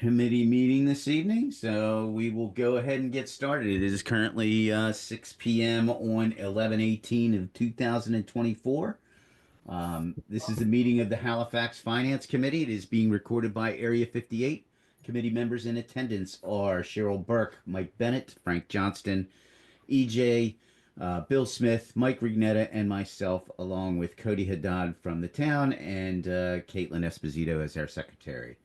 committee meeting this evening, so we will go ahead and get started. It is currently 6 p.m. on 11/18 of 2024. This is the meeting of the Halifax Finance Committee. It is being recorded by Area 58. Committee members in attendance are Cheryl Burke, Mike Bennett, Frank Johnston, EJ, Bill Smith, Mike Rignetta, and myself, along with Cody Haddad from the town and Caitlin Esposito as our secretary.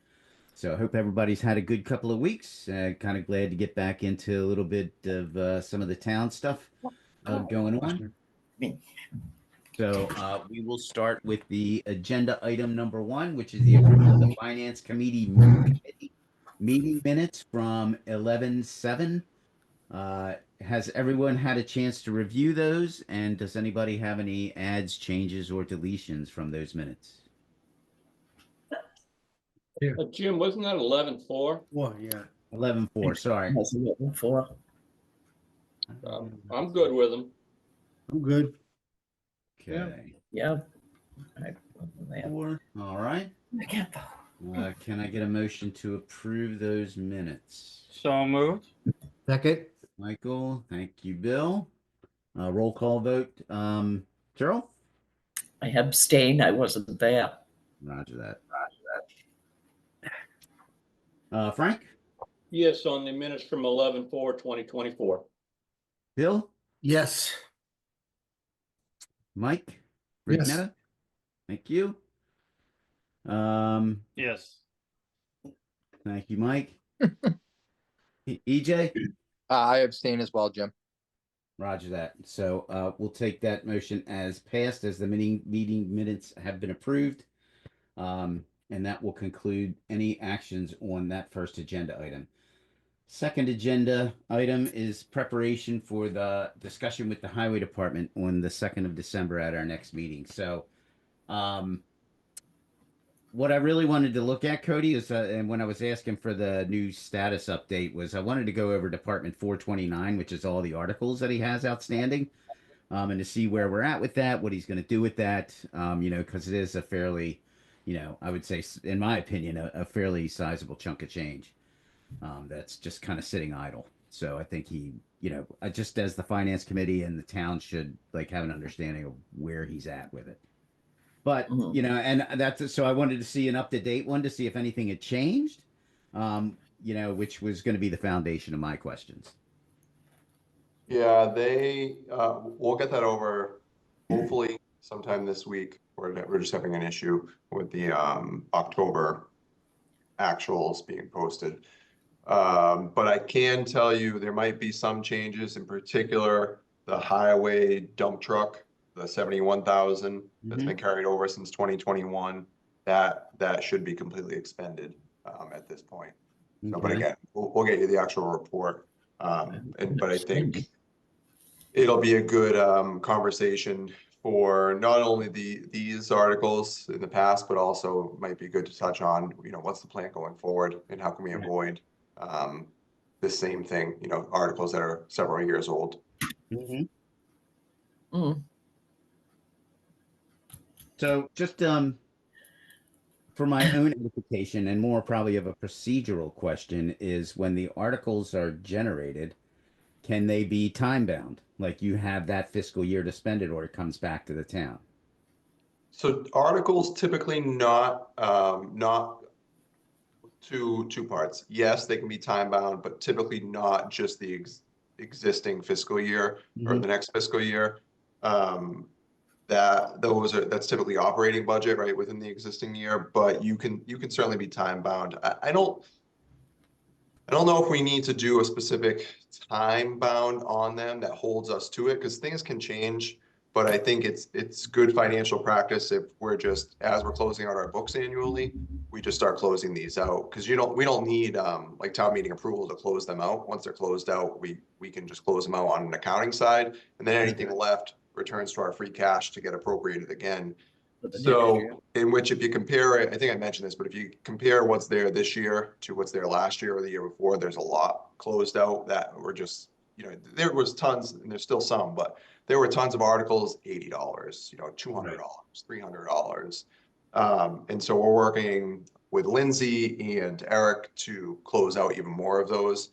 So I hope everybody's had a good couple of weeks. Kind of glad to get back into a little bit of some of the town stuff going on. So we will start with the agenda item number one, which is the approval of the Finance Committee meeting minutes from 11/7. Has everyone had a chance to review those? And does anybody have any adds, changes, or deletions from those minutes? Yeah. Jim, wasn't that 11/4? Well, yeah. 11/4, sorry. That's 11/4. I'm good with them. I'm good. Okay. Yeah. Four. All right. Can I get a motion to approve those minutes? So moved. Second. Michael, thank you, Bill. Roll call vote. Cheryl? I abstained. I wasn't there. Roger that. Frank? Yes, on the minutes from 11/4/2024. Bill? Yes. Mike? Yes. Rignetta? Thank you. Yes. Thank you, Mike. EJ? I abstain as well, Jim. Roger that. So we'll take that motion as passed, as the meeting minutes have been approved. And that will conclude any actions on that first agenda item. Second agenda item is preparation for the discussion with the Highway Department on the 2nd of December at our next meeting. So what I really wanted to look at, Cody, is and when I was asking for the new status update, was I wanted to go over Department 429, which is all the articles that he has outstanding, and to see where we're at with that, what he's going to do with that, because it is a fairly, I would say, in my opinion, a fairly sizable chunk of change that's just kind of sitting idle. So I think he, just as the finance committee and the town should have an understanding of where he's at with it. But, and that's, so I wanted to see an up-to-date one to see if anything had changed, which was going to be the foundation of my questions. Yeah, we'll get that over hopefully sometime this week. We're just having an issue with the October actuals being posted. But I can tell you there might be some changes, in particular the highway dump truck, the 71,000 that's been carried over since 2021. That should be completely expended at this point. So, but again, we'll get you the actual report. But I think it'll be a good conversation for not only these articles in the past, but also might be good to touch on, what's the plan going forward and how can we avoid the same thing, articles that are several years old. So just for my own edification and more probably of a procedural question is, when the articles are generated, can they be time bound? Like you have that fiscal year to spend it, or it comes back to the town? So articles typically not two parts. Yes, they can be time bound, but typically not just the existing fiscal year or the next fiscal year. That's typically operating budget right within the existing year, but you can certainly be time bound. I don't know if we need to do a specific time bound on them that holds us to it, because things can change. But I think it's good financial practice if we're just, as we're closing out our books annually, we just start closing these out, because we don't need like town meeting approval to close them out. Once they're closed out, we can just close them out on an accounting side, and then anything left returns to our free cash to get appropriated again. So in which, if you compare it, I think I mentioned this, but if you compare what's there this year to what's there last year or the year before, there's a lot closed out that were just, there was tons, and there's still some, but there were tons of articles, $80, $200, $300. And so we're working with Lindsay and Eric to close out even more of those.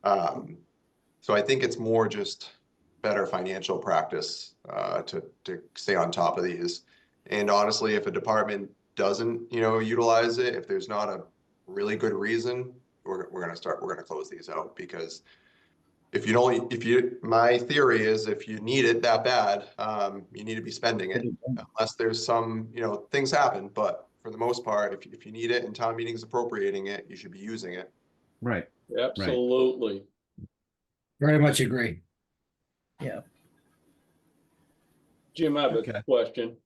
So I think it's more just better financial practice to stay on top of these. And honestly, if a department doesn't, utilize it, if there's not a really good reason, we're gonna close these out, because my theory is if you need it that bad, you need to be spending it, unless there's some, things happen. But for the most part, if you need it and town meeting's appropriating it, you should be using it. Right. Absolutely. Very much agree. Yeah. Jim, I have Okay. a question.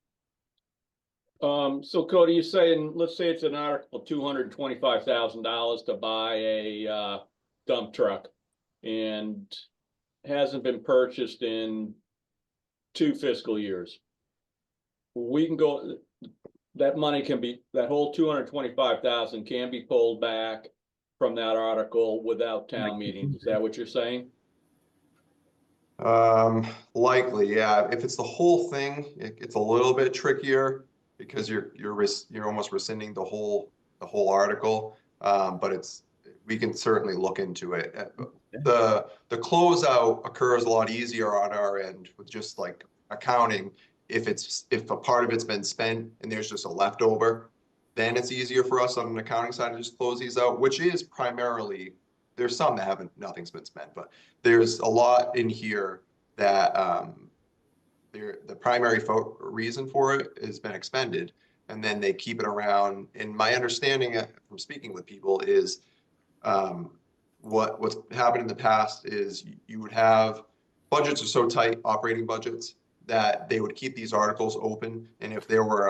So Cody, you're saying, let's say it's an article, $225,000 to buy a dump truck and hasn't been purchased in 2 fiscal years. We can go, that money can be, that whole 225,000 can be pulled back from that article without town meeting. Is that what you're saying? Likely, yeah. If it's the whole thing, it's a little bit trickier, because you're almost rescinding the whole article. But we can certainly look into it. The closeout occurs a lot easier on our end with just like accounting. If a part of it's been spent and there's just a leftover, then it's easier for us on an accounting side to just close these out, which is primarily, there's some that nothing's been spent, but there's a lot in here that the primary reason for it has been expended, and then they keep it around. And my understanding from speaking with people is what's happened in the past is you would have budgets are so tight, operating budgets, that they would keep these articles open, and if there were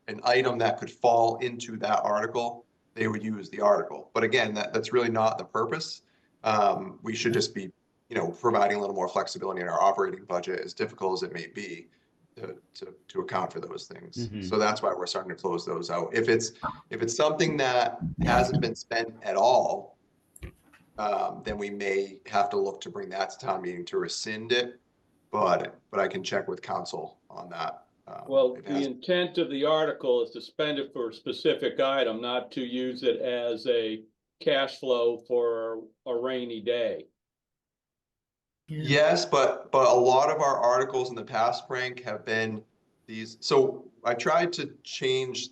an item that could fall into that article, they would use the article. But again, that's really not the purpose. We should just be, providing a little more flexibility in our operating budget, as difficult as it may be, to account for those things. Mhm. So that's why we're starting to close those out. If it's something that hasn't been spent at all, then we may have to look to bring that to town meeting to rescind it. But I can check with council on that. Well, the intent of the article is to spend it for a specific item, not to use it as a cash flow for a rainy day. Yes, but a lot of our articles in the past, Frank, have been these. So I tried to change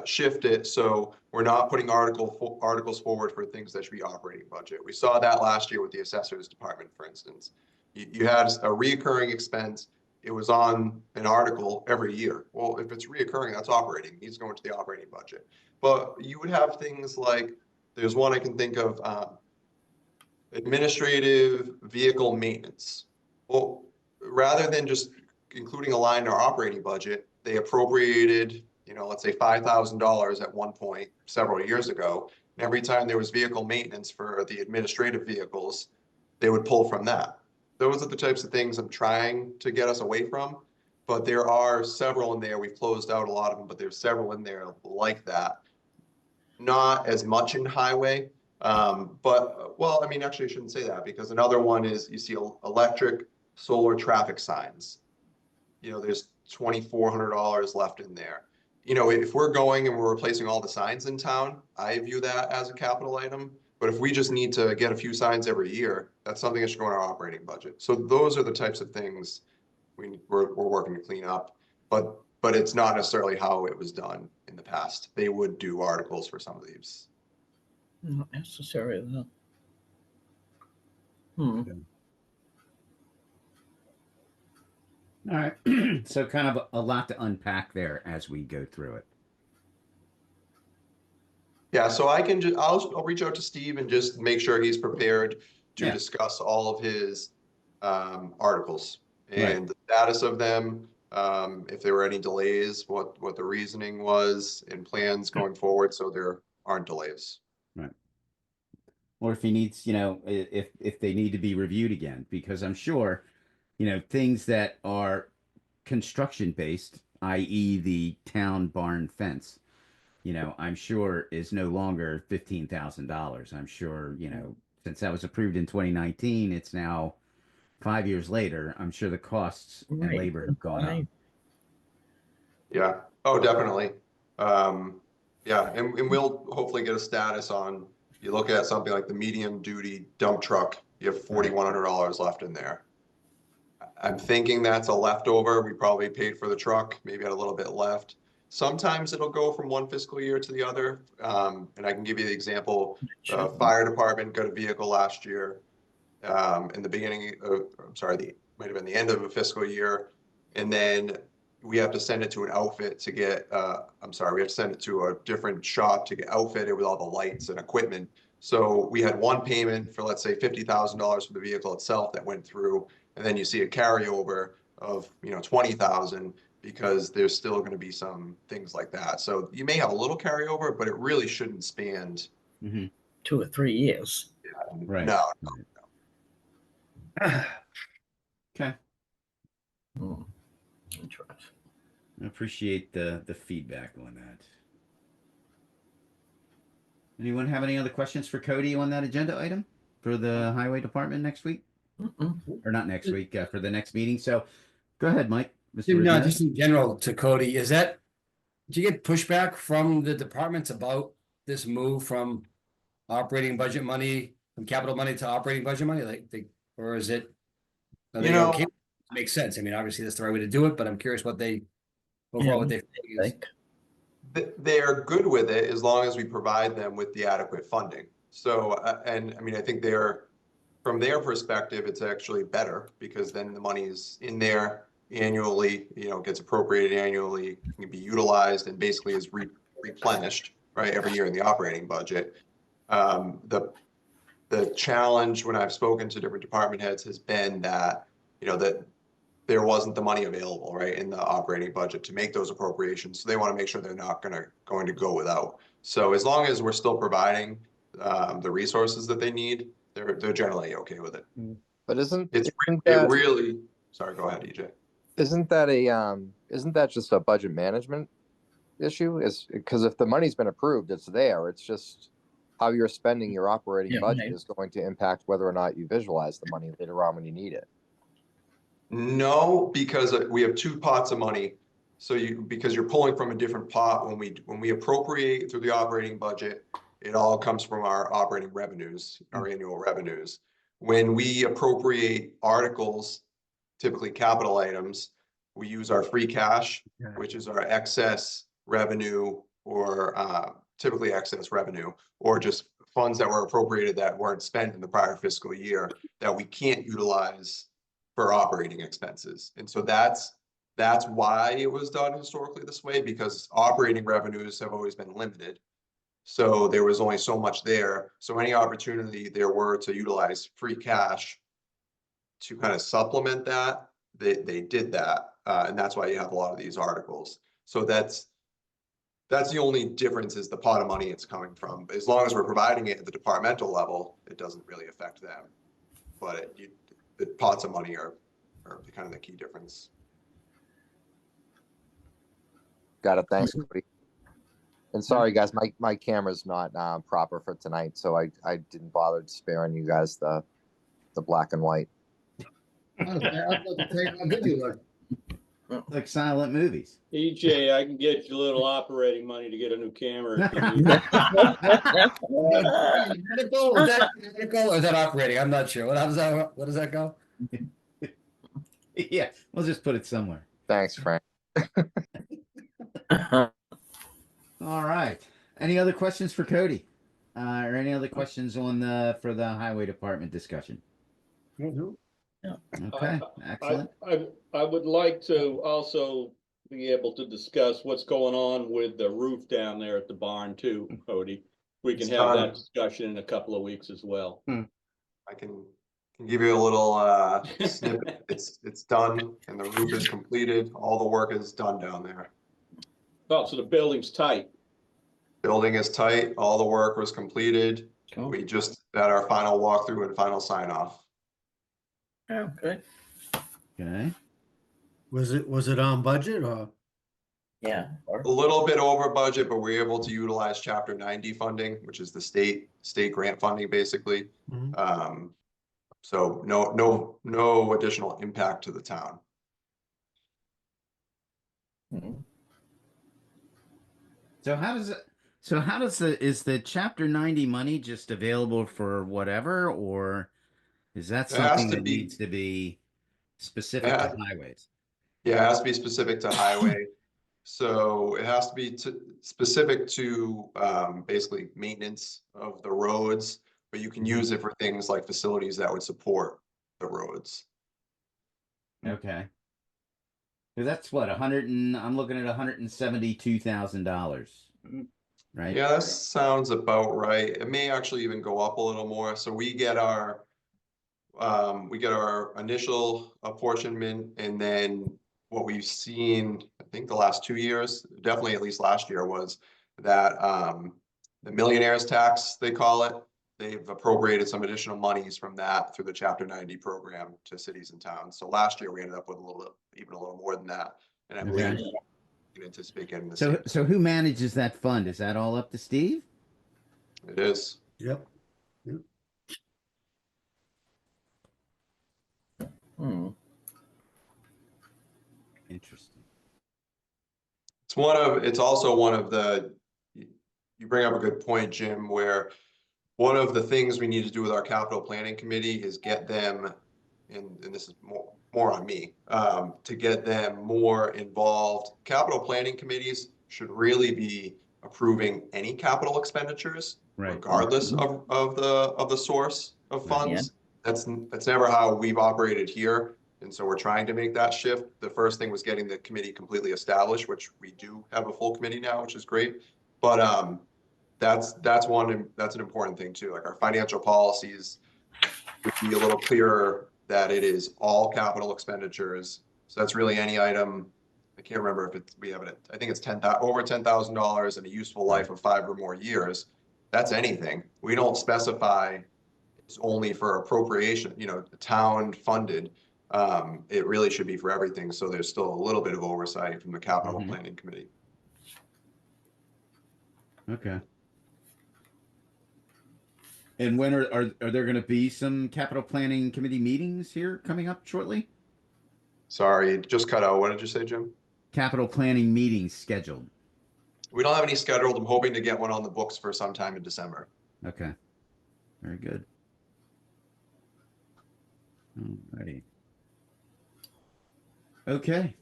shift it so we're not putting articles forward for things that should be operating budget. We saw that last year with the assessors department, for instance. You had a reoccurring expense. It was on an article every year. Well, if it's reoccurring, that's operating. It needs to go into the operating budget. But you would have things like, there's one I can think of, administrative vehicle maintenance. Well, rather than just including a line in our operating budget, they appropriated, let's say $5,000 at one point several years ago. And every time there was vehicle maintenance for the administrative vehicles, they would pull from that. Those are the types of things I'm trying to get us away from. But there are several in there. We've closed out a lot of them, but there's several in there like that. Not as much in highway. But, well, I mean, actually, I shouldn't say that, because another one is you see electric solar traffic signs. There's $2,400 left in there. If we're going and we're replacing all the signs in town, I view that as a capital item. But if we just need to get a few signs every year, that's something that should go in our operating budget. So those are the types of things we're working to clean up. But it's not necessarily how it was done in the past. They would do articles for some of these. Not necessary though. Hmm. All right. So kind of a lot to unpack there as we go through it. Yeah, so I'll reach out to Steve and just make sure he's prepared to discuss all of his articles and the status of them. If there were any delays, what the reasoning was, and plans going forward, so there aren't delays. Right. Or if he needs, if they need to be reviewed again, because I'm sure, things that are construction based, i.e. the town barn fence, I'm sure is no longer $15,000. I'm sure, since that was approved in 2019, it's now 5 years later. I'm sure the costs and labor have gone up. Yeah. Oh, definitely. Yeah, and we'll hopefully get a status on, you look at something like the medium duty dump truck, you have $4,100 left in there. I'm thinking that's a leftover. We probably paid for the truck, maybe had a little bit left. Sometimes it'll go from one fiscal year to the other. And I can give you the example, the fire department got a vehicle last year. In the beginning of, I'm sorry, might have been the end of a fiscal year. And then we have to send it to an outfit to get, we have to send it to a different shop to get outfitted with all the lights and equipment. So we had one payment for, let's say, $50,000 for the vehicle itself that went through. And then you see a carryover of, 20,000 because there's still going to be some things like that. So you may have a little carryover, but it really shouldn't span. 2 or 3 years. Right. No. Okay. Interesting. I appreciate the feedback on that. Anyone have any other questions for Cody on that agenda item for the highway department next week? Or not next week, for the next meeting. So go ahead, Mike. Mr. No, Rivera. just in general to Cody, did you get pushback from the departments about this move from operating budget money, from capital money to operating budget money? Or is it, are they okay? Makes sense. I mean, obviously that's the right way to do it, but I'm curious what they think is. They're good with it as long as we provide them with the adequate funding. So, and I mean, I think from their perspective, it's actually better because then the money is in there annually, gets appropriated annually, can be utilized and basically is replenished, right, every year in the operating budget. The challenge when I've spoken to different department heads has been that, that there wasn't the money available, right, in the operating budget to make those appropriations. So they want to make sure they're not going to go without. So as long as we're still providing the resources that they need, they're generally okay with it. But Sorry, go ahead, EJ. Isn't that just a budget management issue? Is because if the money's been approved, it's there. It's just how you're spending your operating budget is going to impact whether or not you visualize the money later on when you need it. No, because we have two pots of money. So because you're pulling from a different pot when we appropriate through the operating budget, it all comes from our operating revenues, our annual revenues. When we appropriate articles, typically capital items, we use our free cash, which is our excess revenue or typically excess revenue, or just funds that were appropriated that weren't spent in the prior fiscal year that we can't utilize for operating expenses. And so that's why it was done historically this way, because operating revenues have always been limited. So there was only so much there. So any opportunity there were to utilize free cash to kind of supplement that, they did that. And that's why you have a lot of these articles. So that's the only difference, is the pot of money it's coming from. As long as we're providing it at the departmental level, it doesn't really affect them. But the pots of money are kind of the key difference. Got it. Thanks, Cody. And sorry, guys, my camera's not proper for tonight, so I didn't bother sparing you guys the black and white. I was about to tell you how good you look. Like silent movies. EJ, I can get you a little operating money to get a new camera. If you need Medical, is that medical or is that operating? I'm not sure. What does that go? Yeah, we'll just put it somewhere. Thanks, Frank. All right. Any other questions for Cody? Or any other questions for the highway department discussion? Okay, excellent. I would like to also be able to discuss what's going on with the roof down there at the barn too, Cody. We can have that discussion in a couple of weeks as well. I can give you a little snippet. It's done and the roof is completed. All the work is done down there. Oh, so the building's tight. Building is tight. All the work was completed. Cool. We just had our final walkthrough and final sign off. Oh, good. Okay. Was it on budget or? Yeah. A little bit over budget, but we were able to utilize Chapter 90 funding, which is the state grant funding, basically. So no additional impact to the town. So how does it? So how does is the Chapter 90 money just available for whatever, or is that It has something to that be, needs to be specific to yeah, highways? yeah, it has to be specific to highway. So it has to be specific to basically maintenance of the roads, but you can use it for things like facilities that would support the roads. Okay. 'Cause that's what, 100 and I'm looking at $172,000, right? Yeah, that sounds about right. It may actually even go up a little more. So we get our initial apportionment, and then what we've seen, I think the last 2 years, definitely at least last year, was that the millionaires tax, they call it, they've appropriated some additional monies from that through the Chapter 90 program to cities and towns. So last year we ended up with even a little more than that. And I believe Okay. we can anticipate getting the So same. so who manages that fund? Is that all up to Steve? It is. Yep. Hmm. Interesting. It's also one of the, you bring up a good point, Jim, where one of the things we need to do with our capital planning committee is get them, and this is more on me, to get them more involved. Capital planning committees should really be approving any capital expenditures, Right. regardless of the source of Right. funds. That's never how we've operated here. And so we're trying to make that shift. The first thing was getting the committee completely established, which we do have a full committee now, which is great. But that's an important thing too. Like our financial policies would be a little clearer that it is all capital expenditures. So that's really any item. I can't remember if we have it. I think it's over $10,000 and a useful life of 5 or more years. That's anything. We don't specify it's only for appropriation, town funded. It really should be for everything. So there's still a little bit of oversight from the capital planning committee. Okay. And when are there going to be some capital planning committee meetings here coming up shortly? Sorry, just cut out. What did you say, Jim? Capital planning meetings scheduled. We don't have any scheduled. I'm hoping to get one on the books for sometime in December. Okay. Very good. Alrighty. Okay.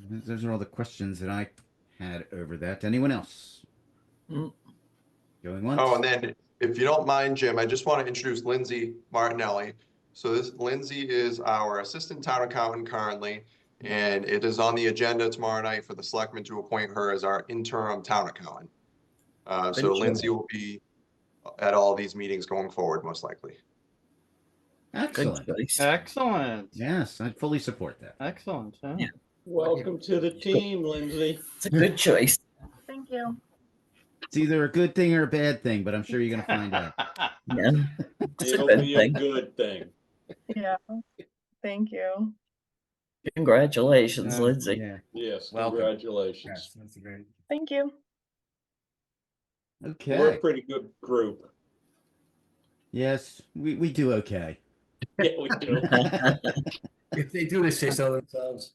Those are all the questions that I had over that. Anyone else? Mm. Oh, Going once? and then if you don't mind, Jim, I just want to introduce Lindsay Martinelli. So Lindsay is our assistant town accountant currently, and it is on the agenda tomorrow night for the selectmen to appoint her as our interim town accountant. So Lindsay will be at all these meetings going forward, most likely. Excellent. Good choice. Excellent. Yes, I fully support that. Excellent. Yeah. Yeah. Welcome to the team, Lindsay. It's a good choice. Thank you. It's either a good thing or a bad thing, but I'm sure you're going to find out. Yeah. It's a It'll good be a thing. good thing. Yeah. Thank you. Congratulations, Lindsay. Yeah. Yes, Welcome. congratulations. That's great. Thank you. Okay. We're a pretty good group. Yes, we do okay. Yeah, we do. If they do, they say so themselves.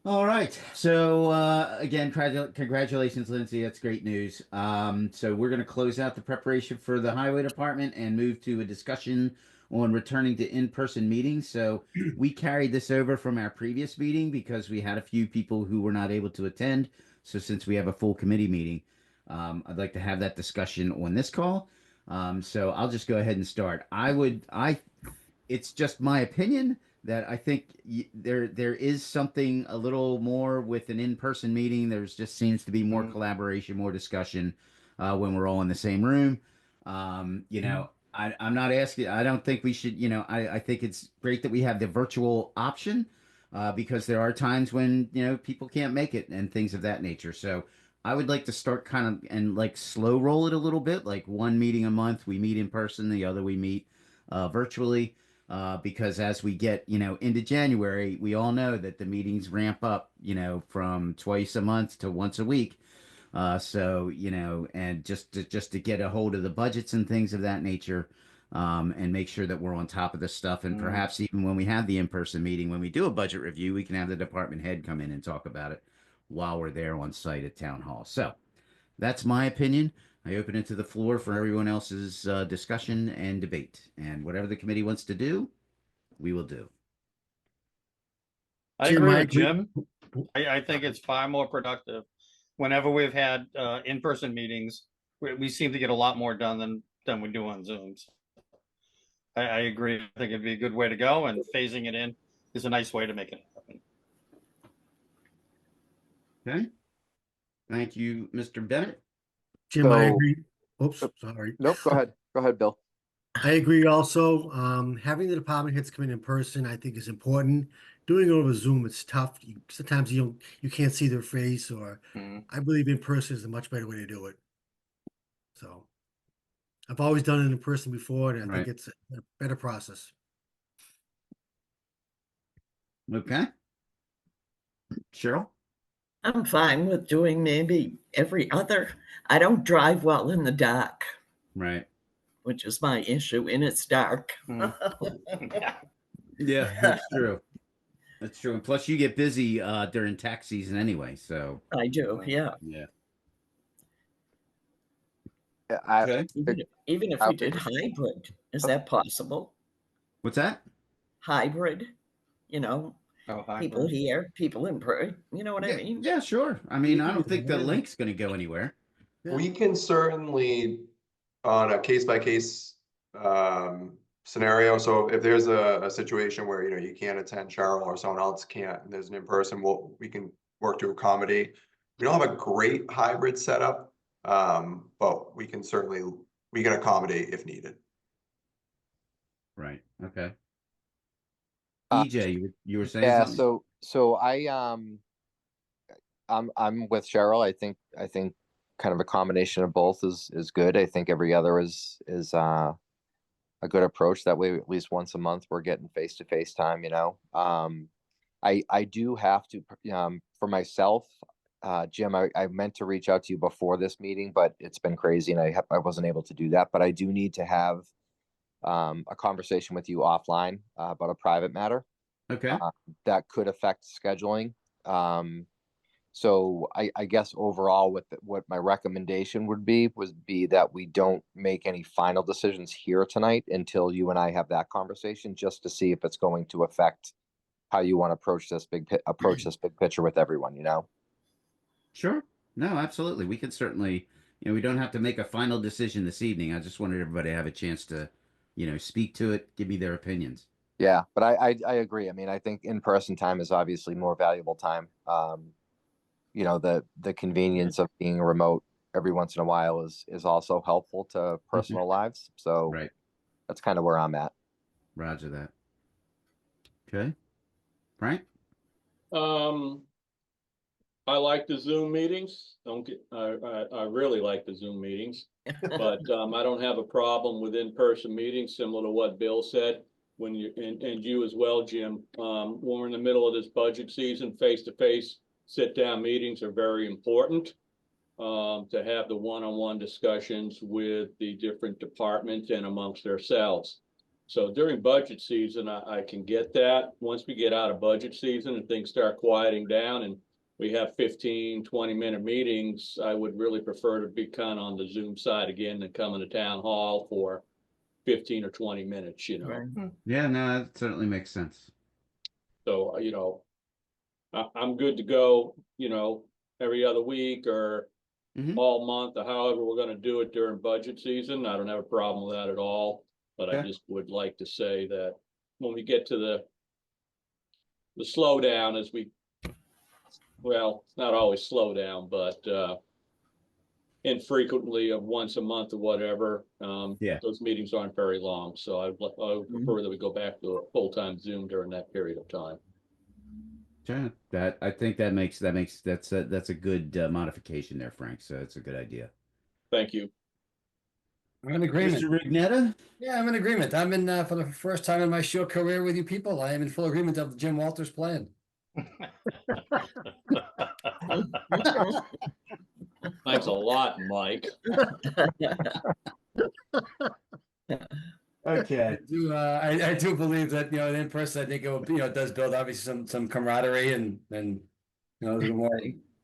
All right. So again, congratulations, Lindsay. That's great news. So we're going to close out the preparation for the highway department and move to a discussion on returning to in-person meetings. So we carried this over from our previous meeting because we had a few people who were not able to attend. So since we have a full committee meeting, I'd like to have that discussion on this call. So I'll just go ahead and start. It's just my opinion that I think there is something a little more with an in-person meeting. There's just seems to be more collaboration, more discussion when we're all in the same room. I'm not asking. I don't think we should. I think it's great that we have the virtual option because there are times when people can't make it and things of that nature. So I would like to start kind of and like slow roll it a little bit, like one meeting a month we meet in person, the other we meet virtually. Because as we get, into January, we all know that the meetings ramp up, from twice a month to once a week. And just to get a hold of the budgets and things of that nature, and make sure that we're on top of this stuff. And perhaps even when we have the in-person meeting, when we do a budget review, we can have the department head come in and talk about it while we're there on site at town hall. So that's my opinion. I open it to the floor for everyone else's discussion and debate. And whatever the committee wants to do, we will do. I Jim, agree I with agree. Jim. I think it's far more productive. Whenever we've had in-person meetings, we seem to get a lot more done than we do on Zooms. I agree. I think it'd be a good way to go, and phasing it in is a nice way to make it happen. Okay. Thank you, Mr. Bennett. Jim, I So- agree. Oops, sorry. Nope, go ahead. Go ahead, Bill. I agree also. Having the department heads come in person, I think is important. Doing it over Zoom, it's tough. Sometimes you can't see their face, or Mhm. I believe in person is a much better way to do it. So I've always done it in person before, and I Right. think it's a better process. Okay. Cheryl? I'm fine with doing maybe every other. I don't drive well in the dark, Right. which is my issue, and it's dark. Yeah, that's true. That's true. And plus you get busy during tax season anyway, so I do, yeah. yeah. I, Okay. Even if we did hybrid, is that possible? What's that? Hybrid, Oh, people hybrid. here, people in person, you know what I mean? Yeah, sure. I mean, You I can don't do think the that. link's going to go anywhere. Yeah. We can certainly, on a case-by-case scenario, so if there's a situation where, you can't attend Cheryl or someone else can't, and there's an in-person, we can work to accommodate. We don't have a great hybrid setup, but we can accommodate if needed. Right. Okay. Uh, EJ, you were saying yeah, something? so I'm with Cheryl. I think kind of a combination of both is good. I think every other is a good approach. That way, at least once a month, we're getting face-to-face time, I do have to, for myself, Jim, I meant to reach out to you before this meeting, but it's been crazy and I wasn't able to do that. But I do need to have a conversation with you offline about a private matter Okay. that could affect scheduling. So I guess overall, what my recommendation would be that we don't make any final decisions here tonight until you and I have that conversation, just to see if it's going to affect how you want to approach this big picture with everyone. Sure. No, absolutely. We can certainly, we don't have to make a final decision this evening. I just wanted everybody to have a chance to, speak to it, give me their opinions. Yeah, but I agree. I mean, I think in-person time is obviously more valuable time. The convenience of being remote every once in a while is also helpful to personal lives. So Right. that's kind of where I'm at. Roger that. Okay. Frank? I like the Zoom meetings. I really like the Zoom meetings, but I don't have a problem with in-person meetings, similar to what Bill said. When and you as well, Jim, when we're in the middle of this budget season, face-to-face sit-down meetings are very important. To have the one-on-one discussions with the different departments and amongst ourselves. So during budget season, I can get that. Once we get out of budget season and things start quieting down and we have 15, 20-minute meetings, I would really prefer to be kind of on the Zoom side again than coming to town hall for 15 or 20 minutes, Right. Yeah, no, that certainly makes sense. So, I'm good to go, every other week or all month or however we're going to do it during budget season. I don't have a problem with that at all. But I Okay. just would like to say that when we get to the slowdown well, it's not always slow down, but infrequently of once a month or whatever, Yeah. those meetings aren't very long. So I would prefer that we go back to a full-time Zoom during that period of time. Sure. I think that's a good modification there, Frank. So it's a good idea. Thank you. I'm in agreement. Mr. Rignetta? Yeah, I'm in agreement. I'm in, for the first time in my short career with you people, I am in full agreement of Jim Walters' plan. Thanks a lot, Mike. Okay. I do believe that, in person, I think it will be, it does build obviously some camaraderie and, a little more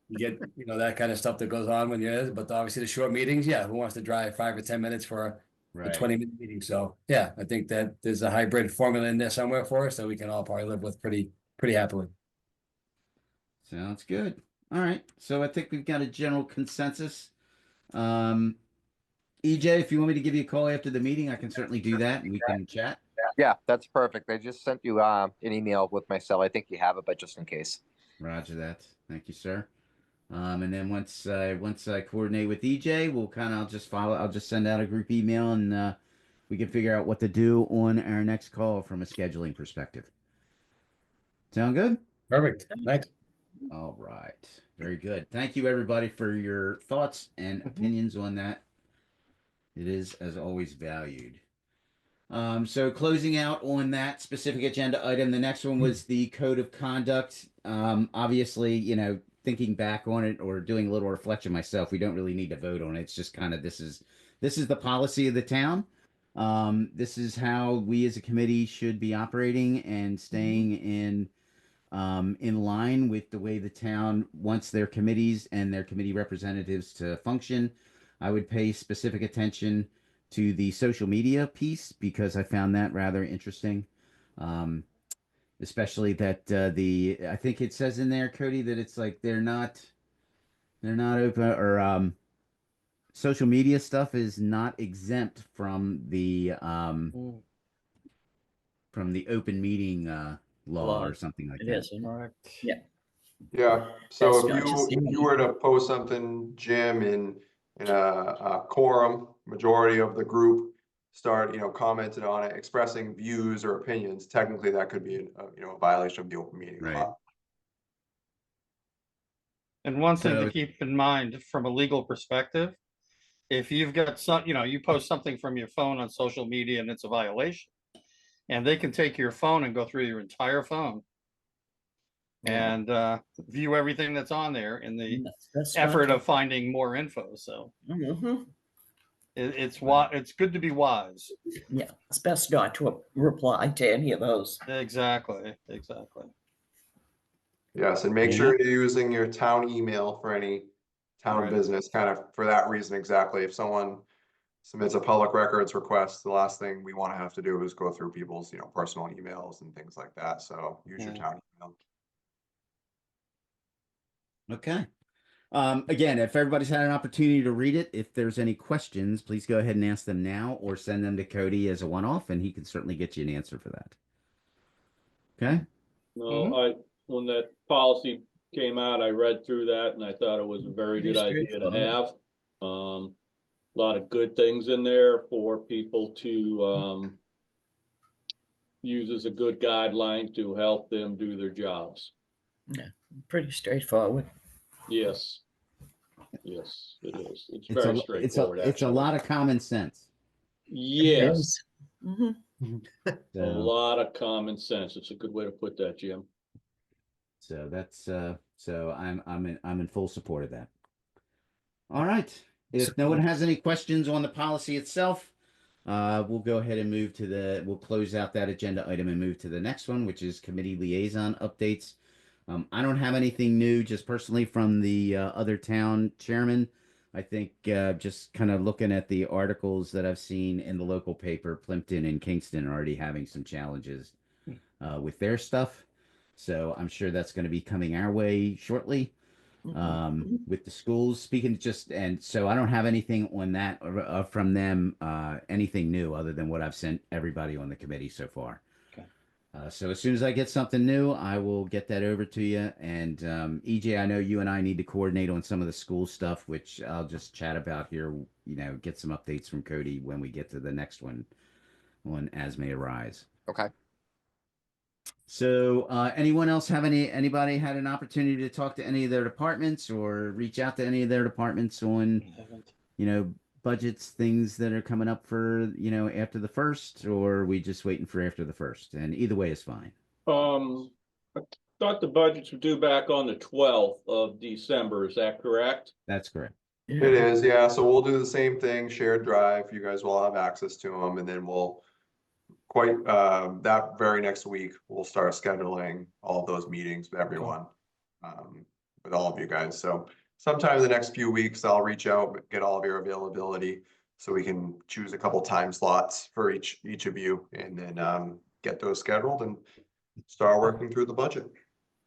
You get, that kind of stuff that goes on when you're, but obviously the short meetings, yeah, who wants to drive 5 or 10 minutes for a Right. 20-minute meeting? So yeah, I think that there's a hybrid formula in there somewhere for us that we can all probably live with pretty happily. Sounds good. All right. So I think we've got a general consensus. EJ, if you want me to give you a call after the meeting, I can certainly do that and we can chat. Yeah, that's perfect. I just sent you an email with my cell. I think you have it, but just in case. Roger that. Thank you, sir. And then once I coordinate with EJ, I'll just follow. I'll just send out a group email and we can figure out what to do on our next call from a scheduling perspective. Sound good? Perfect. Thanks. All right. Very good. Thank you, everybody, for your thoughts and opinions on that. It is, as always, valued. So closing out on that specific agenda item, the next one was the code of conduct. Obviously, thinking back on it or doing a little reflection myself, we don't really need to vote on it. It's just kind of this is the policy of the town. This is how we as a committee should be operating and staying in line with the way the town wants their committees and their committee representatives to function. I would pay specific attention to the social media piece because I found that rather interesting. Especially that I think it says in there, Cody, that it's like they're not open or social media stuff is not exempt from the open meeting law or something like It that. isn't. Right. Yeah. Yeah, so That's if not just if you were to post something, Jim, in a quorum, majority of the group start, commenting on it, expressing views or opinions, technically that could be a violation of the open meeting Right. law. And one thing So- to keep in mind from a legal perspective, if you've got you post something from your phone on social media and it's a violation, and they can take your phone and go through your entire phone and view everything that's on there in the That's effort not of finding more info. So Mhm. it's good to be wise. Yeah, it's best not to reply to any of those. Exactly. Yes, and make Yeah. sure you're using your town email for any town Right. business, kind of for that reason exactly. If someone submits a public records request, the last thing we want to have to do is go through people's, personal emails and things like that. So use your Yeah. town email. Okay. Again, if everybody's had an opportunity to read it, if there's any questions, please go ahead and ask them now or send them to Cody as a one-off, and he can certainly get you an answer for that. Okay? No, when that policy came out, I read through that and I thought it was a very good Pretty idea to straightforward. have. A lot of good things in there for people to use as a good guideline to help them do their jobs. Pretty straightforward. Yes. Yes, it is. It's It's very a straightforward, it's a actually. lot of common sense. Yes, hmm a So, lot of common sense. It's a good way to put that, Jim. so that's so I'm in full support of that. All right. If no one has any questions on the policy itself, we'll go ahead and we'll close out that agenda item and move to the next one, which is committee liaison updates. I don't have anything new just personally from the other town chairman. I think just kind of looking at the articles that I've seen in the local paper, Plimpton and Kingston are already having some challenges with their stuff. So I'm sure that's going to be coming our way shortly with the schools. Speaking and so I don't have anything on that from them, anything new other than what I've sent everybody on the committee so far. So as soon as I get something new, I will get that over to you. And EJ, I know you and I need to coordinate on some of the school stuff, which I'll just chat about here. Get some updates from Cody when we get to the next one as may arise. Okay. So anyone else anybody had an opportunity to talk to any of their departments or reach out to any of their departments on, budgets, things that are coming up for, after the 1st, or are we just waiting for after the 1st? And either way is fine. I thought the budgets were due back on the 12th of December. Is that correct? That's correct. It is, yeah. So we'll do the same thing, shared drive. You guys will have access to them, and then we'll that very next week, we'll start scheduling all of those meetings with everyone. with all of you guys. So sometime in the next few weeks, I'll reach out, get all of your availability so we can choose a couple time slots for each of you, and then get those scheduled and start working through the budget.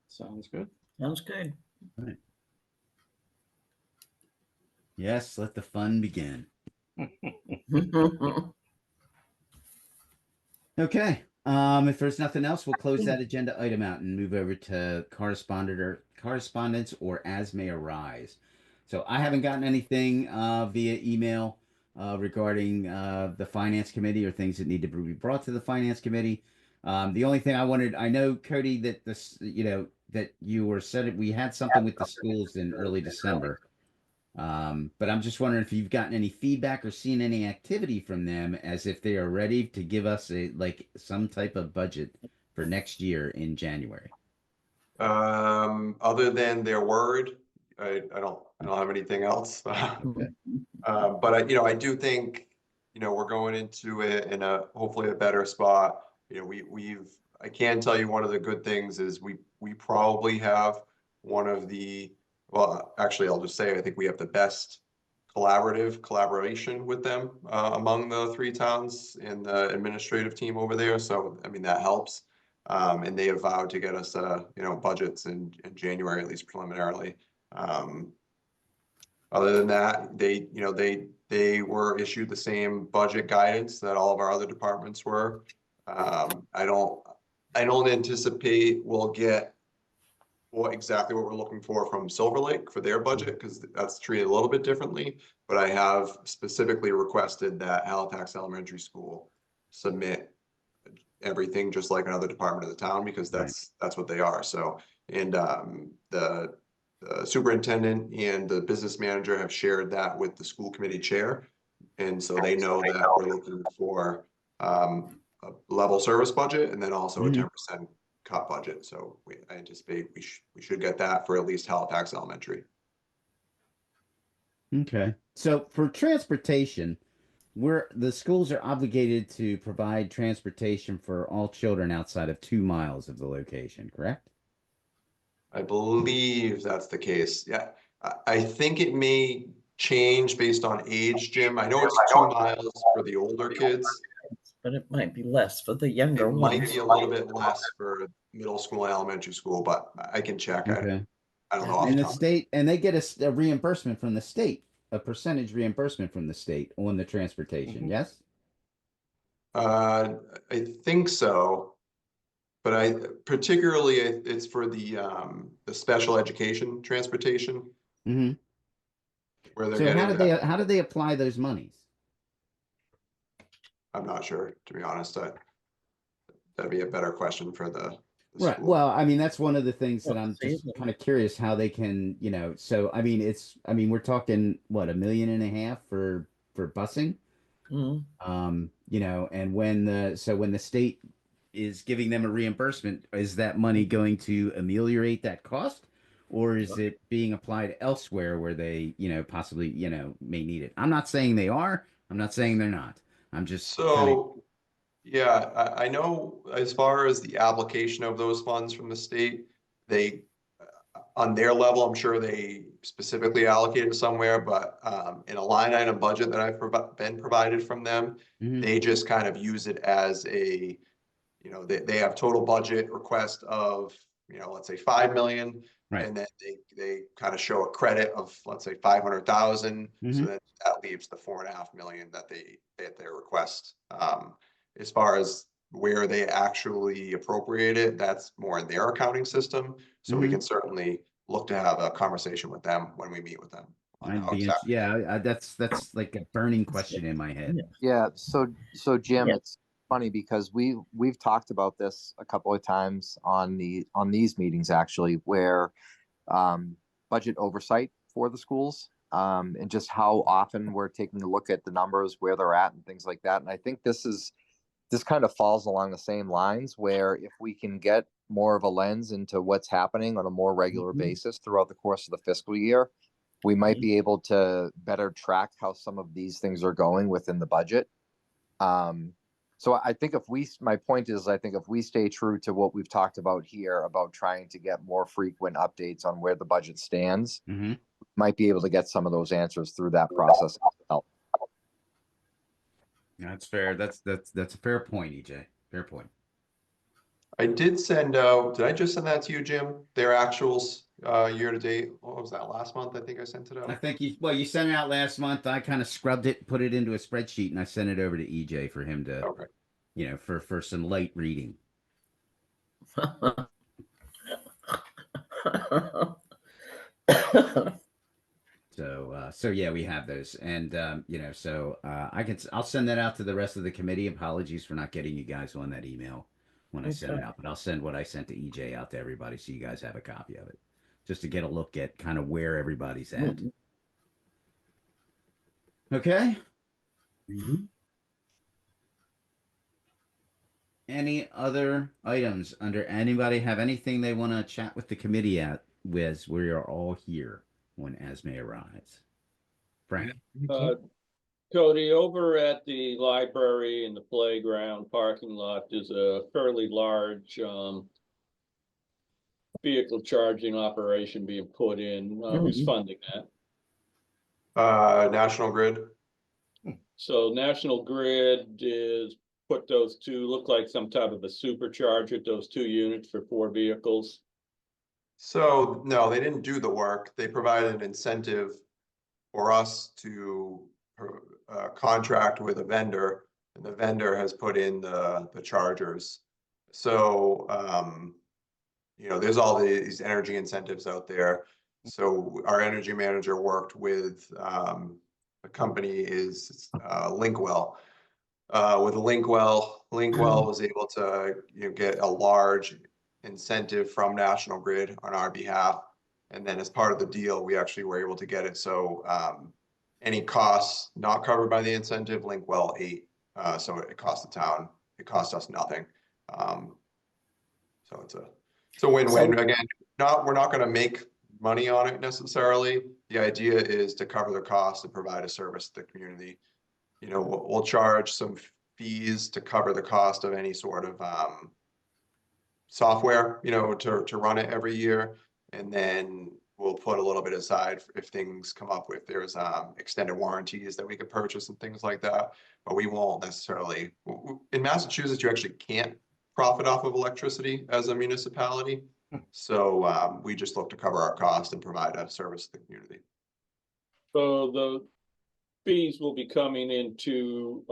Sounds good. Sounds good. Yes, let the fun begin. Okay. If there's nothing else, we'll close that agenda item out and move over to correspondence or as may arise. So I haven't gotten anything via email regarding the finance committee or things that need to be brought to the finance committee. The only thing I know, Cody, that this, that you were said we had something with the schools in early December. But I'm just wondering if you've gotten any feedback or seen any activity from them as if they are ready to give us some type of budget for next year in January. Other than their word, I don't have anything else. Okay. But I do think, we're going into it in hopefully a better spot. I can tell you one of the good things is we probably have one of the, well, actually, I'll just say, I think we have the best collaboration with them among the 3 towns and the administrative team over there. So, I mean, that helps. And they have vowed to get us, budgets in January, at least preliminarily. Other than that, they were issued the same budget guidance that all of our other departments were. I don't anticipate we'll get exactly what we're looking for from Silver Lake for their budget, because that's treated a little bit differently. But I have specifically requested that Halifax Elementary School submit everything just like another department of the town, because that's what they are. So, and the superintendent and the business manager have shared that with the school committee chair, and so they know that we're looking for a level service budget and then also a 10% cut budget. So I anticipate we should get that for at least Halifax Elementary. Okay. So for transportation, the schools are obligated to provide transportation for all children outside of 2 miles of the location, correct? I believe that's the case. Yeah. I think it may change based on age, Jim. I know it's 2 miles for the older kids. But it might be less for the younger It ones. might be a little bit less for middle school and elementary school, but I can check. Okay. I don't know. Off And the the top. state, and they get a reimbursement from the state, a percentage reimbursement from the state on the transportation. Yes. I think so, but particularly it's for the special education transportation. Mm-hmm. Where they're So getting how do they apply those monies? I'm not sure, to be honest. That'd be a better question for the Right. school. Well, I mean, that's one of the things that I'm just kind of curious how they can, so I mean, we're talking what, $1.5 million for busing. And when the state is giving them a reimbursement, is that money going to ameliorate that cost, or is it being applied elsewhere where they, possibly, may need it? I'm not saying they are. I'm not saying they're not. I'm just Yeah, I know as far as the application of those funds from the state, they, on their level, I'm sure they specifically allocated somewhere, but in a line item budget that I've been provided from them, they just kind of use it as a, they have total budget request of, let's say 5 million. Right. And then they kind of show a credit of, let's say 500,000. So that leaves the 4.5 million that their request. As far as where they actually appropriate it, that's more in their accounting system. So we can certainly look to have a conversation with them when we meet with them. That's like a burning question in my head. Yeah. So Jim, it's funny because we've talked about this a couple of times on these meetings actually, where budget oversight for the schools, and just how often we're taking a look at the numbers, where they're at and things like that. And I think this kind of falls along the same lines, where if we can get more of a lens into what's happening on a more regular basis throughout the course of the fiscal year, we might be able to better track how some of these things are going within the budget. So I think my point is, I think if we stay true to what we've talked about here about trying to get more frequent updates on where the budget stands, Mm-hmm. might be able to get some of those answers through that process. That's fair. That's a fair point, EJ. Fair point. I did send out, did I just send that to you, Jim? Their actuals, year to date. What was that, last month? I think I sent it I out. think you sent it out last month. I kind of scrubbed it, put it into a spreadsheet, and I sent it over to EJ for him to, Okay. for some light reading. So yeah, we have those, and I'll send that out to the rest of the committee. Apologies for not getting you guys on that email when I sent it Okay. out, but I'll send what I sent to EJ out to everybody so you guys have a copy of it, just to get a look at kind of where everybody's at. Okay. Any other items under anybody have anything they want to chat with the committee at? With we are all here when as may arise. Frank. Cody, over at the library and the playground parking lot, there's a fairly large vehicle charging operation being put in. Who's funding that? National Grid. So National Grid is put those two, look like some type of a supercharger, those 2 units for 4 vehicles. So no, they didn't do the work. They provided an incentive for us to contract with a vendor, and the vendor has put in the chargers. So there's all these energy incentives out there. So our energy manager worked with the company is Linkwell. With Linkwell was able to get a large incentive from National Grid on our behalf, and then as part of the deal, we actually were able to get it. So any costs not covered by the incentive, Linkwell ate. So it cost the town. It cost us nothing. So it's a win-win. Again, we're not going to make money on it necessarily. The idea is to cover the cost and provide a service to the community. We'll charge some fees to cover the cost of any sort of software, to run it every year. And then we'll put a little bit aside if things come up, if there's extended warranties that we could purchase and things like that. But we won't necessarily. In Massachusetts, you actually can't profit off of electricity as a municipality. So we just look to cover our cost and provide a service to the community. So the fees will be coming into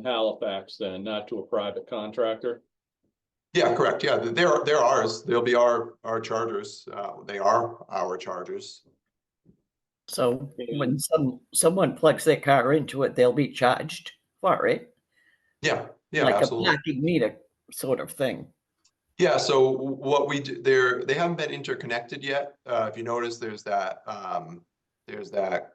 Halifax then, not to a private contractor? Yeah, correct. Yeah, they're ours. They'll be our chargers. They are our chargers. So when someone plugs their car into it, they'll be charged for it. Yeah, Like absolutely. a parking meter sort of thing. Yeah, so what we do, they haven't been interconnected yet. If you notice, there's that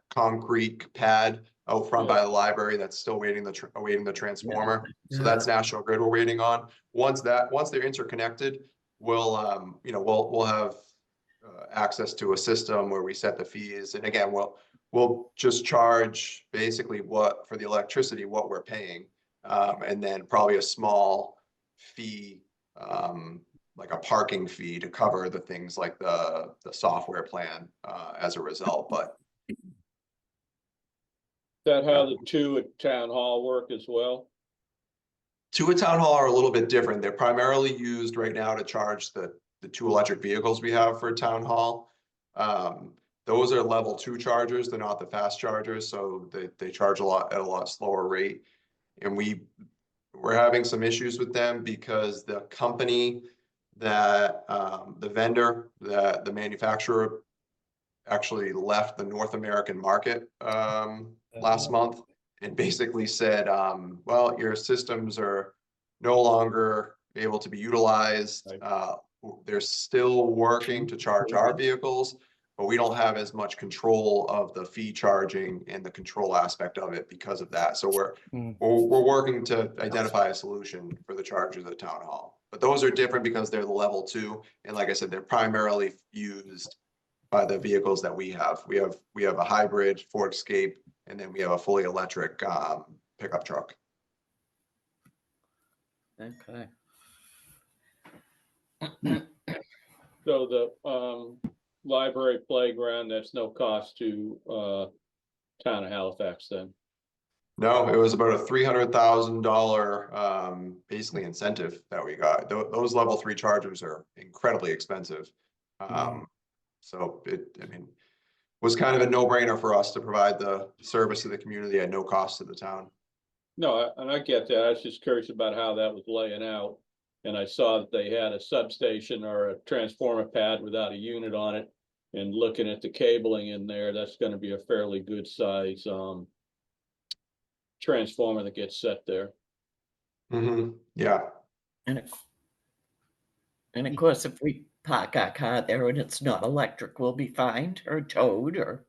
concrete pad out front by the library that's still awaiting the transformer. So that's National Grid we're waiting on. Once they're interconnected, we'll have access to a system where we set the fees, and again we'll just charge basically for the electricity what we're paying, and then probably a small fee, like a parking fee to cover the things like the software plan as a result. But is that how the 2 at Town Hall work as well? 2 at Town Hall are a little bit different. They're primarily used right now to charge the 2 electric vehicles we have for Town Hall. Those are level 2 chargers. They're not the fast chargers, so they charge at a lot slower rate. And we're having some issues with them because the company that the vendor, the manufacturer, actually left the North American market last month and basically said, well, your systems are no longer able to be utilized. They're still working to charge our vehicles, but we don't have as much control of the fee charging and the control aspect of it because of that. So we're working to identify a solution for the chargers at Town Hall. But those are different because they're the level 2, and like I said, they're primarily used by the vehicles that we have. We have a hybrid Ford Escape, and then we have a fully electric pickup truck. Okay. So the library playground, that's no cost to town of Halifax then? No, it was about a $300,000 basically incentive that we got. Those level 3 chargers are incredibly expensive. So I mean, was kind of a no-brainer for us to provide the service to the community at no cost to the town. No, and I get that. I was just curious about how that was laying out. And I saw that they had a substation or a transformer pad without a unit on it. And looking at the cabling in there, that's going to be a fairly good size transformer that gets set there. Yeah. And of course, if we park our car there and it's not electric, we'll be fined or towed, or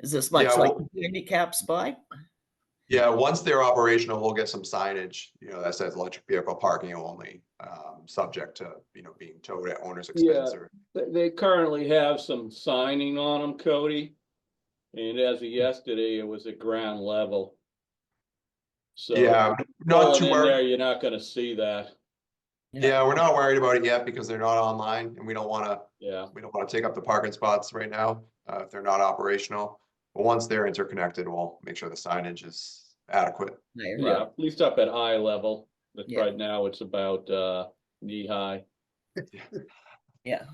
is this much Yeah, like well, a handicap spot? yeah, once they're operational, we'll get some signage, that says electric vehicle parking only, subject to, being towed at owner's expense. They currently have some signing on them, Cody. And as of yesterday, it was at ground level. So Yeah, not too in there, worried. you're not going to see that. Yeah, we're not worried about it yet because they're not online and we don't want to take up the parking spots right now if they're not operational. But once they're interconnected, we'll make sure the signage is adequate. Yeah, at least up at eye level. But Yeah. right now it's about knee high. Yeah.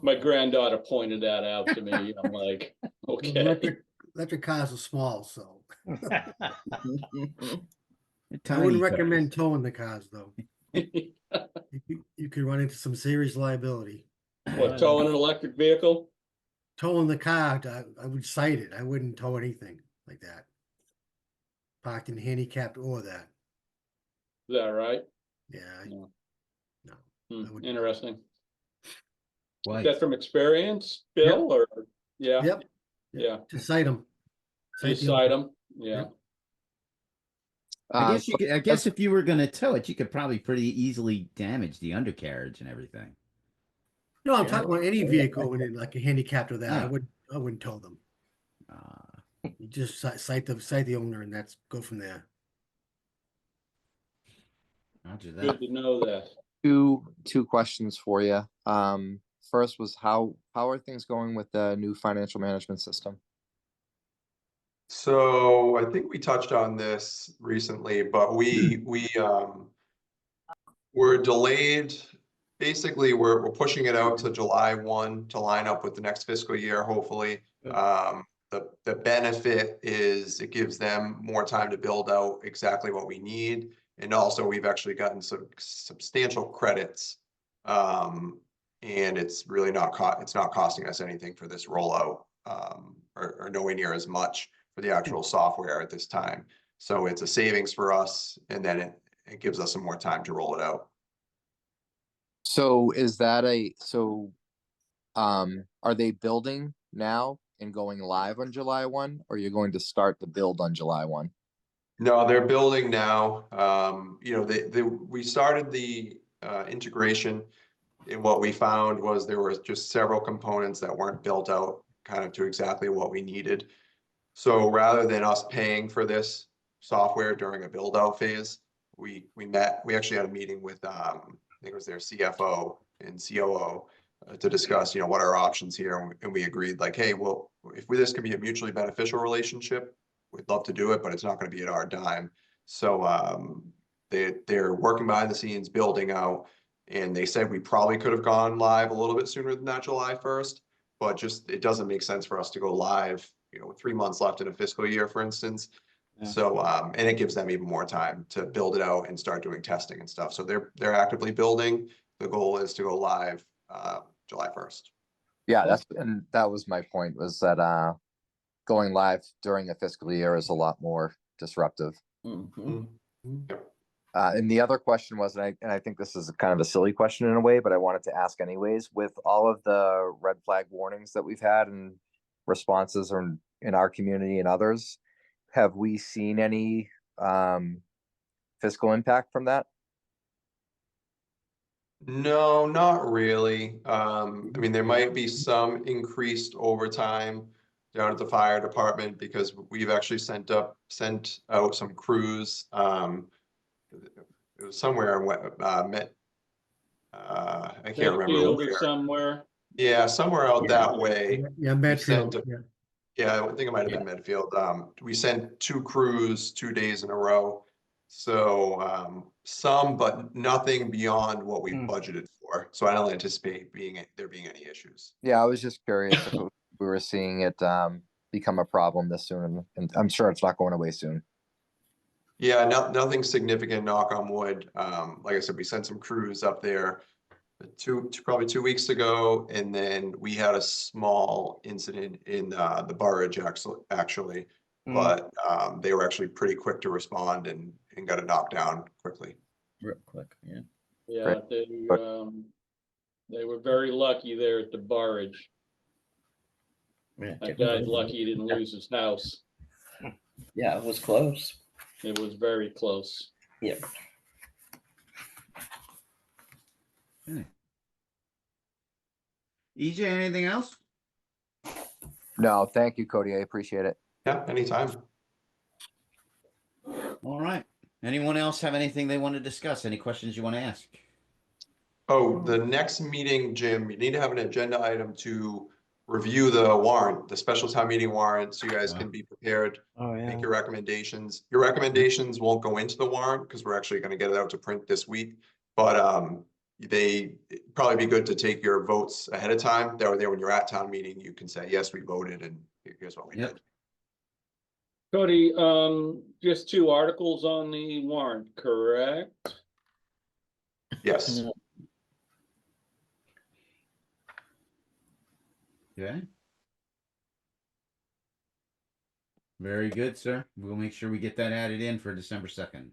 My granddaughter pointed that out to me. I'm like, okay. Electric cars are small, so I Tiny wouldn't cars. recommend towing the cars though. You could run into some serious liability. What, towing an electric vehicle? Towing the car, I would cite it. I wouldn't tow anything like that. Parked in handicapped or that. Is that right? Yeah. No. No. I wouldn't. Interesting. Why? Is that from experience, Bill, or yeah? Yep. Yeah. To cite them. Just cite them. Yeah. Yep. I guess if you were going to tow it, you could probably pretty easily damage the undercarriage and everything. No, I'm talking about any vehicle when it like a handicapped or that. Oh. I wouldn't tow them. You just cite the owner and go from there. Roger that. Good to know that. Two questions for you. First was how are things going with the new financial management system? So I think we touched on this recently, but we're delayed. Basically, we're pushing it out to July 1 to line up with the next fiscal year, hopefully. The benefit is it gives them more time to build out exactly what we need. And also we've actually gotten some substantial credits. And it's really not costing us anything for this rollout, or nowhere near as much for the actual software at this time. So it's a savings for us, and then it gives us some more time to roll it out. So are they building now and going live on July 1, or you're going to start the build on July 1? No, they're building now. We started the integration, and what we found was there were just several components that weren't built out kind of to exactly what we needed. So rather than us paying for this software during a build out phase, we actually had a meeting with I think it was their CFO and COO to discuss what our options here, and we agreed like, hey, well, if this can be a mutually beneficial relationship, we'd love to do it, but it's not going to be at our dime. So they're working behind the scenes building out, and they said we probably could have gone live a little bit sooner than that July 1st, but just it doesn't make sense for us to go live with 3 months left in a fiscal year, for instance. Yeah. So and it gives them even more time to build it out and start doing testing and stuff. So they're actively building. The goal is to go live July 1st. Yeah, that was my point, was that going live during a fiscal year is a lot more disruptive. Mhm. And the other question was, and I think this is kind of a silly question in a way, but I wanted to ask anyways, with all of the red flag warnings that we've had and responses in our community and others, have we seen any fiscal impact from that? No, not really. I mean, there might be some increased overtime down at the fire department because we've actually sent out some crews. it was somewhere in what, I can't remember Medfield or where. somewhere. Yeah, somewhere out Yeah. that way. Yeah, We Medfield, sent, yeah. yeah, I think it might have been Medfield. We sent 2 crews 2 days in a row. So, some, but nothing beyond what we budgeted for. So I don't anticipate there being any issues. Yeah, I was just curious if we were seeing it become a problem this soon, and I'm sure it's not going away soon. Yeah, nothing significant, knock on wood. Like I said, we sent some crews up there probably 2 weeks ago, and then we had a small incident in the barrage actually, but they were actually pretty quick to respond and got it knocked down quickly. Real quick, yeah. Yeah, But- they were very lucky there at the barrage. Yeah, That guy's lucky he didn't lose his house. Yeah, it was close. It was very close. Yeah. EJ, anything else? No, thank you, Cody. I appreciate it. Yeah, anytime. All right. Anyone else have anything they want to discuss? Any questions you want to ask? Oh, the next meeting, Jim, you need to have an agenda item to review the warrant, the special town meeting warrant, so you guys can be prepared. Oh, yeah. Make your recommendations. Your recommendations won't go into the warrant because we're actually going to get it out to print this week. But it'd probably be good to take your votes ahead of time. That way there, when you're at town meeting, you can say, yes, we voted and here's what we Yep. did. Cody, just 2 articles on the warrant, correct? Yes. Okay. Very good, sir. We'll make sure we get that added in for December 2nd.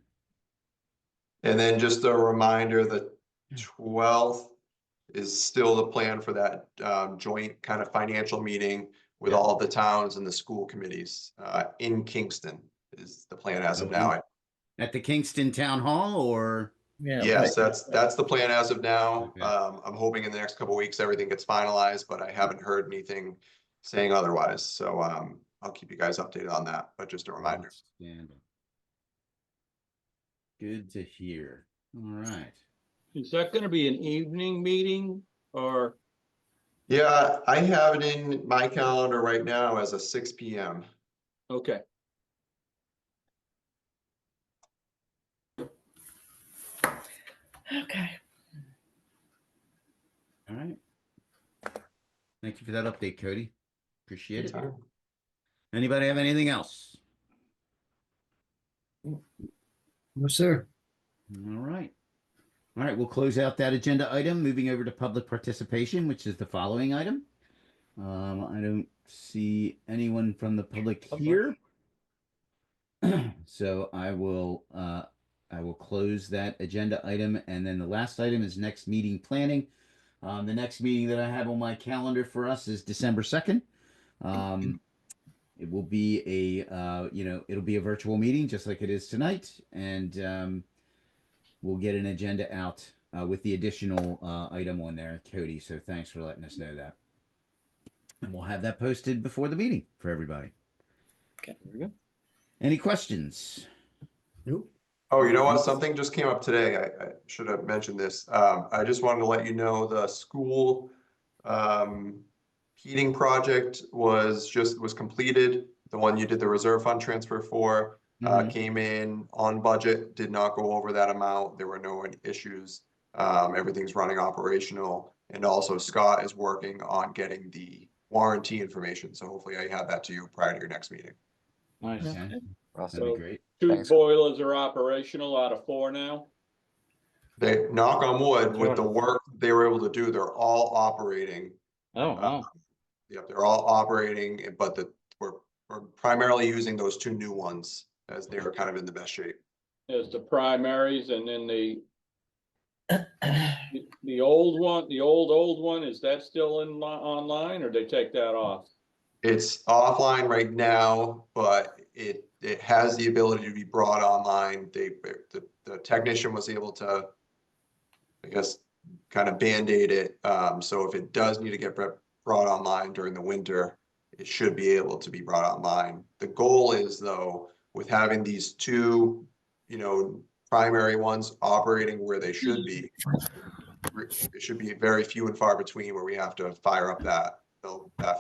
And then just a reminder, the 12th is still the plan for that joint kind of financial meeting with all of the towns and the school committees in Kingston is the plan as of now. At the Kingston Town Hall, or? Yeah. Yes, right. that's the plan as of now. Okay. I'm hoping in the next couple of weeks, everything gets finalized, but I haven't heard anything saying otherwise. So I'll keep you guys updated on that, but just a reminder. Outstanding. Good to hear. All right. Is that going to be an evening meeting or? Yeah, I have it in my calendar right now as a 6 p.m. Okay. Okay. All right. Thank you for that update, Cody. Appreciate it. Anytime. Anybody have anything else? No, sir. All right. All right, we'll close out that agenda item, moving over to public participation, which is the following item. I don't see anyone from the public here. So I will close that agenda item, and then the last item is next meeting planning. The next meeting that I have on my calendar for us is December 2nd. It will be it'll be a virtual meeting just like it is tonight, and we'll get an agenda out with the additional item on there, Cody. So thanks for letting us know that, and we'll have that posted before the meeting for everybody. Okay, there we go. Any questions? Nope. Oh, you know what? Something just came up today. I should have mentioned this. I just wanted to let you know the school heating project was completed. The one you did the reserve fund transfer for came in on budget, did not go over that amount. There were no issues. Everything's running operational. And also Scott is working on getting the warranty information. So hopefully I have that to you prior to your next meeting. Nice. Okay. Awesome. That'd be great. 2 Thanks. boilers are operational out of 4 now. They, knock on wood, with the work they were able to do, they're all operating. Oh, wow. Yep, they're all operating, but we're primarily using those 2 new ones as they are kind of in the best shape. There's the primaries, and then the old one, is that still online, or they take that off? It's offline right now, but it has the ability to be brought online. The technician was able to, I guess, kind of band-aid it. So if it does need to get brought online during the winter, it should be able to be brought online. The goal is, though, with having these 2, primary ones operating where they should be. It should be very few and far between where we have to fire up that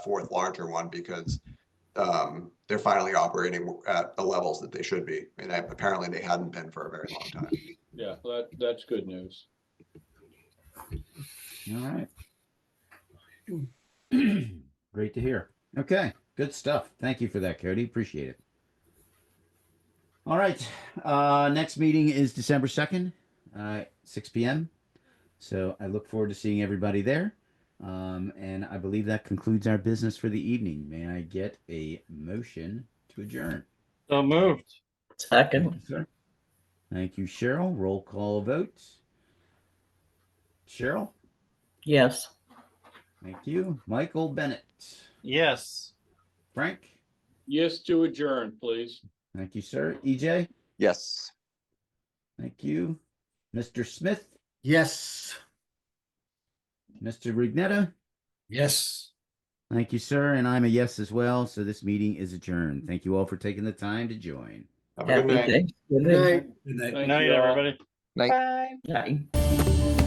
fourth larger one because they're finally operating at the levels that they should be. And apparently they hadn't been for a very long time. Yeah, that's good news. All right. Great to hear. Okay, good stuff. Thank you for that, Cody. Appreciate it. All right. Next meeting is December 2nd, 6 p.m. So I look forward to seeing everybody there. And I believe that concludes our business for the evening. May I get a motion to adjourn? So moved. Thank Second, you, sir. Thank you, Cheryl. Roll call vote. Cheryl? yes. Thank you. Michael Bennett. Yes. Frank? Yes to adjourn, please. Thank you, sir. EJ? Yes. Thank you. Mr. Smith? Yes. Mr. Rignetta? Yes. Thank you, sir. And I'm a yes as well. So this meeting is adjourned. Thank you all for taking the time to join. Have a good Happy night. Thanksgiving. Good night. Good night. Thank Night, you all. everybody. Night. Bye. Night.